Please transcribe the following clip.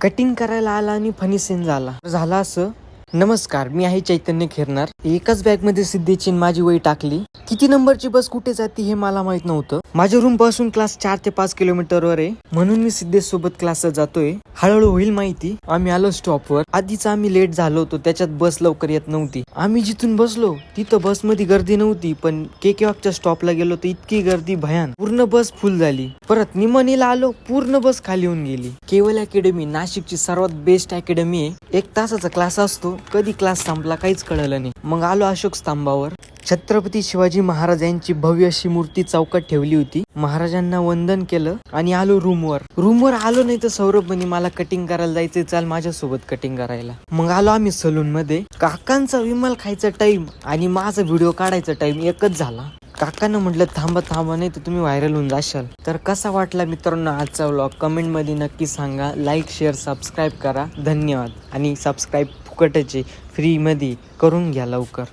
Cutting करायला आला आणि फनी सीन झाला असं. नमस्कार, मी आहे चैतन्य खिरणार. एकाच बॅग मध्ये सिद्धीची माझी वही टाकली. किती नंबरची बस कुठे जाते हे मला माहित नव्हतं. माझ्या रूम पासून क्लास 4 ते 5 किलोमीटरवर आहे, म्हणून मी सिद्धेश सोबत क्लासला जातोय. हळूहळू होईल माहिती. आम्ही आलो स्टॉपवर. आधीच आम्ही लेट झालो होतो, त्याच्यात बस लवकर येत नव्हती. आम्ही जिथून बसलो तिथं बसमध्ये गर्दी नव्हती, पण केकेवाकच्या स्टॉपला गेलो तर इतकी गर्दी भयान. पूर्ण बस फुल झाली. परत निमणीला आलो, पूर्ण बस खाली होऊन गेली. केवल अकॅडमी नाशिकची सर्वात बेस्ट अकॅडमी आहे. 1 तासाचा क्लास असतो. कधी क्लास संपला काहीच कळलं नाही. मग आलो अशोक स्तंभावर. छत्रपती शिवाजी महाराज यांची भव्य अशी मूर्ती चौकात ठेवली होती. महाराजांना वंदन केलं आणि आलो रूमवर आलो नाही तर सौरभ म्हणे मला कटिंग करायला जायचंय, चाल माझ्यासोबत कटिंग करायला. मग आलो आम्ही सलून मध्ये. काकांचा विमल खायचा टाइम आणि माझा व्हिडिओ काढायचा टाइम एकच झाला. काकांना म्हटलं थांबा नाही तर तुम्ही व्हायरल होऊन जाशाल. तर कसा वाटला मित्रांनो आजचा व्लॉग कमेंट मध्ये नक्की सांगा. लाईक शेअर सबस्क्राईब करा. धन्यवाद. आणि सबस्क्राईब फुकटचे फ्री मध्ये करून घ्या लवकर.